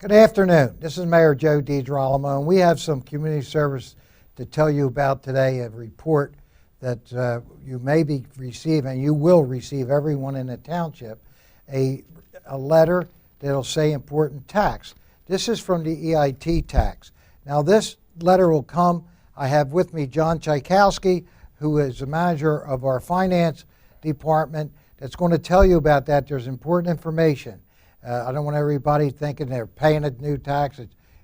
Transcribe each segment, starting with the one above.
Good afternoon. This is Mayor Joe DiGirolamo, and we have some community service to tell you about today, a report that you may be receiving, you will receive, everyone in the township, a letter that'll say important tax. This is from the EIT tax. Now this letter will come, I have with me John Chaykowski, who is the manager of our finance department, that's going to tell you about that. There's important information. I don't want everybody thinking they're paying a new tax.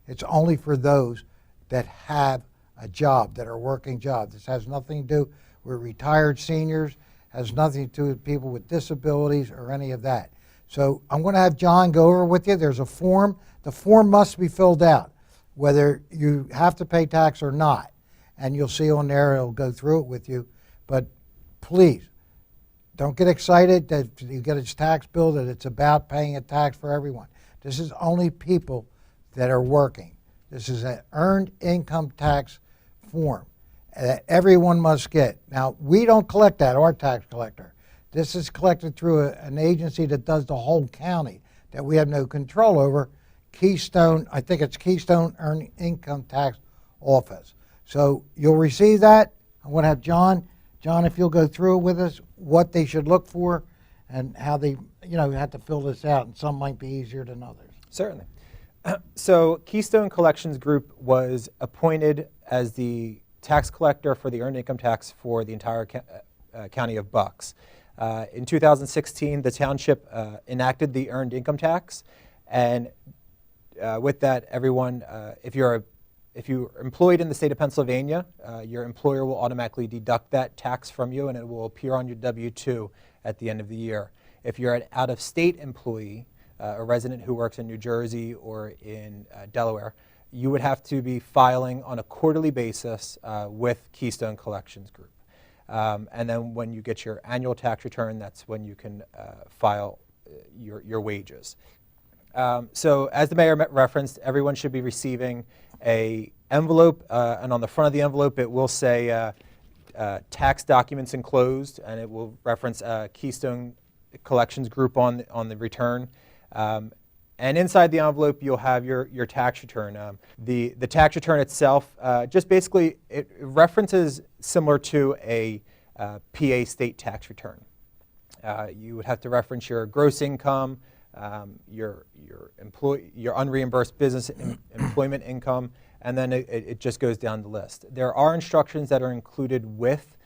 It's only for those that have a job, that are working jobs. This has nothing to do with retired seniors, has nothing to do with people with disabilities or any of that. So I'm going to have John go over with you. There's a form. The form must be filled out, whether you have to pay tax or not. And you'll see on there, it'll go through it with you. But please, don't get excited that you get a tax bill, that it's about paying a tax for everyone. This is only people that are working. This is an earned income tax form that everyone must get. Now, we don't collect that, our tax collector. This is collected through an agency that does the whole county that we have no control over, Keystone, I think it's Keystone Earned Income Tax Office. So you'll receive that. I'm going to have John, if you'll go through it with us, what they should look for and how they, have to fill this out, and some might be easier than others. Certainly. So Keystone Collections Group was appointed as the tax collector for the earned income tax for the entire county of Bucks. In 2016, the township enacted the earned income tax, and with that, everyone, if you're employed in the state of Pennsylvania, your employer will automatically deduct that tax from you, and it will appear on your W-2 at the end of the year. If you're an out-of-state employee, a resident who works in New Jersey or in Delaware, you would have to be filing on a quarterly basis with Keystone Collections Group. And then when you get your annual tax return, that's when you can file your wages. So as the mayor referenced, everyone should be receiving a envelope, and on the front of the envelope it will say tax documents enclosed, and it will reference Keystone Collections Group on the return. And inside the envelope you'll have your tax return. The tax return itself, just basically it references similar to a PA state tax return. You would have to reference your gross income, your unreimbursed business employment income, and then it just goes down the list. There are instructions that are included with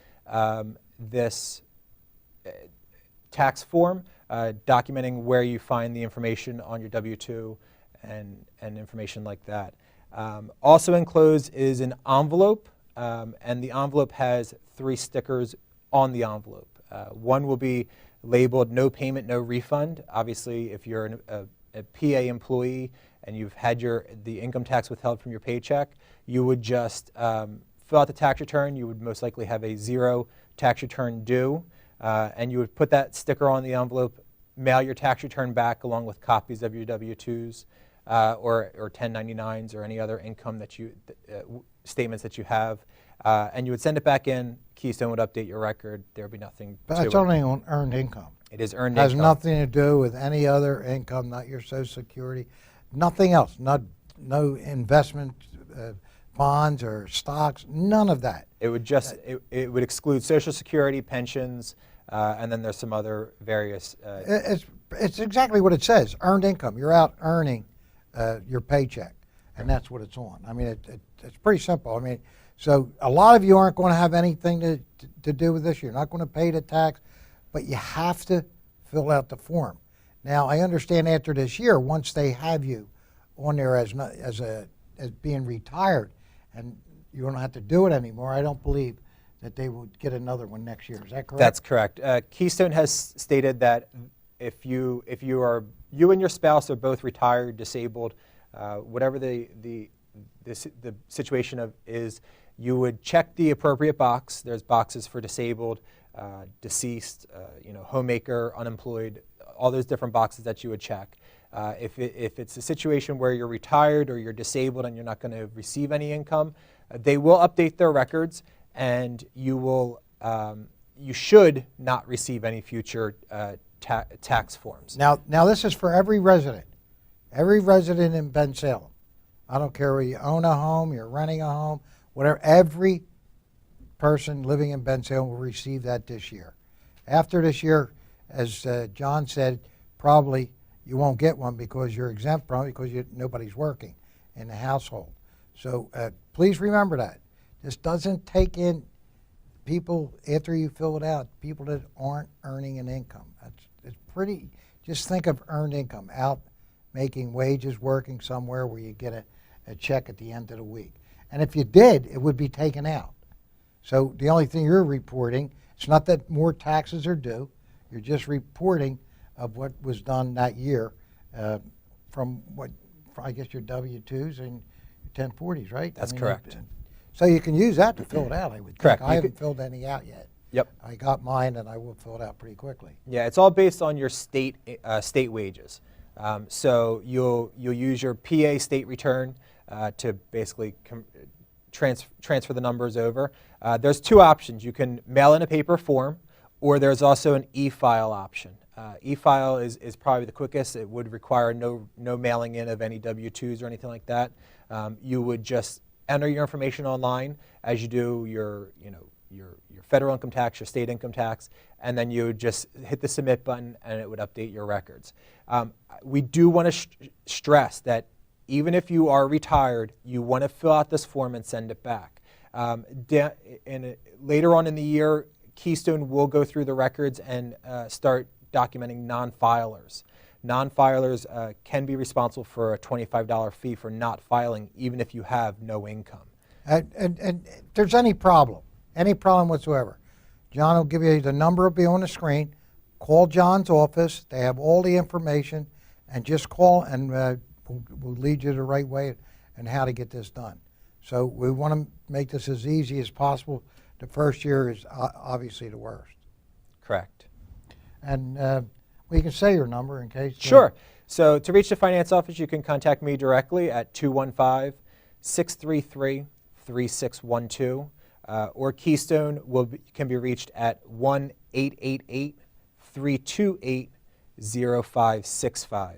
this tax form, documenting where you find the information on your W-2 and information like that. Also enclosed is an envelope, and the envelope has 3 stickers on the envelope. One will be labeled no payment, no refund. Obviously, if you're a PA employee and you've had the income tax withheld from your paycheck, you would just fill out the tax return. You would most likely have a 0 tax return due, and you would put that sticker on the envelope, mail your tax return back along with copies of your W-2s or 1099s or any other income that statements that you have, and you would send it back in. Keystone would update your record. There would be nothing But to that's it. only on earned income. It is earned Has income. nothing to do with any other income, not your Social Security, nothing else, no investment bonds or stocks, none of that. It would just it would exclude Social Security, pensions, and then there's some other various. It's exactly what it says, earned income. You're out earning your paycheck, and that's what it's on. I mean, it's pretty simple. I mean, so a lot of you aren't going to have anything to do with this. You're not going to pay the tax, but you have to fill out the form. Now, I understand after this year, once they have you on there as being retired, and you don't have to do it anymore, I don't believe that they would get another one next year. Is that correct? That's correct. Keystone has stated that if you and your spouse are both retired, disabled, whatever the situation is, you would check the appropriate box. There's boxes for disabled, deceased, homemaker, unemployed, all those different boxes that you would check. If it's a situation where you're retired or you're disabled and you're not going to receive any income, they will update their records, and you should not receive any future tax forms. Now this is for every resident. Every resident in Bensalem, I don't care whether you own a home, you're renting a home, whatever, every person living in Bensalem will receive that this year. After this year, as John said, probably you won't get one because you're exempt, probably because nobody's working in the household. So please remember that. This doesn't take in people, after you fill it out, people that aren't earning an income. It's pretty, just think of earned income, out making wages, working somewhere where you get a check at the end of the week. And if you did, it would be taken out. So the only thing you're reporting, it's not that more taxes are due, you're just reporting of what was done that year from what, I guess your W-2s and your 1040s, right? That's correct. So you can use that to fill it out, I would think. Correct. I haven't filled any out yet. Yep. I got mine, and I will fill it out pretty quickly. Yeah, it's all based on your state wages. So you'll use your PA state return to basically transfer the numbers over. There's two options. You can mail in a paper form, or there's also an e-file option. E-file is probably the quickest. It would require no mailing in of any W-2s or anything like that. You would just enter your information online as you do your federal income tax, your state income tax, and then you would just hit the submit button and it would update your records. We do want to stress that even if you are retired, you want to fill out this form and send it back. Later on in the year, Keystone will go through the records and start documenting non-filers. Non-filers can be responsible for a $25 fee for not filing, even if you have no income. And if there's any problem whatsoever, John will give you, the number will be on the screen. Call John's office. They have all the information, and just call, and we'll lead you the right way and how to get this done. So we want to make this as easy as possible. The first year is obviously the worst. Correct. And we can say your number in case. Sure. So to reach the finance office, you can contact me directly at 215-633-3612, or Keystone can be reached at 1-888-328-0565.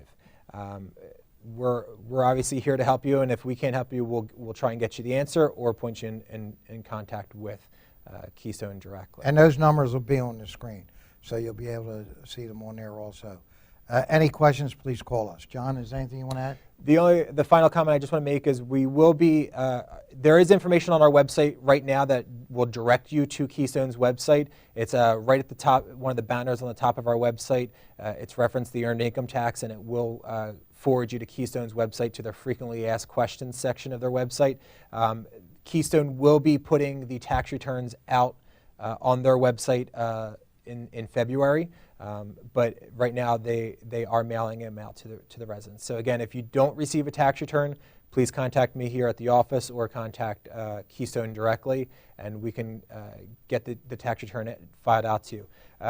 We're obviously here to help you, and if we can't help you, we'll try and get you the answer or point you in contact with Keystone directly. And those numbers will be on the screen, so you'll be able to see them on there also. Any questions, please call us. John, is there anything you want to add? The final comment I just want to make is we will be, there is information on our website right now that will direct you to Keystone's website. It's right at the top, one of the banners on the top of our website. It's referenced the earned income tax, and it will forward you to Keystone's website to their frequently asked questions section of their website. Keystone will be putting the tax returns out on their website in February. But right now they are mailing them out to the residents. So again, if you don't receive a tax return, please contact me here at the office or contact Keystone directly, and we can get the tax return filed out to you.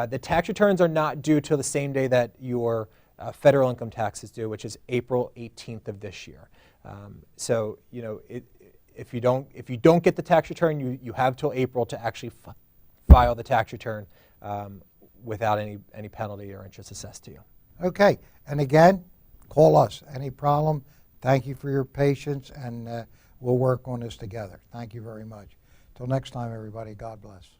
The tax returns are not due till the same day that your federal income tax is due, which is April 18th of this year. So if you don't get the tax return, you have till April to actually file the tax return without any penalty or interest assessed to you. Okay, and again, call us. Any problem, thank you for your patience, and we'll work on this together. Thank you very much. Till next time, everybody, God bless.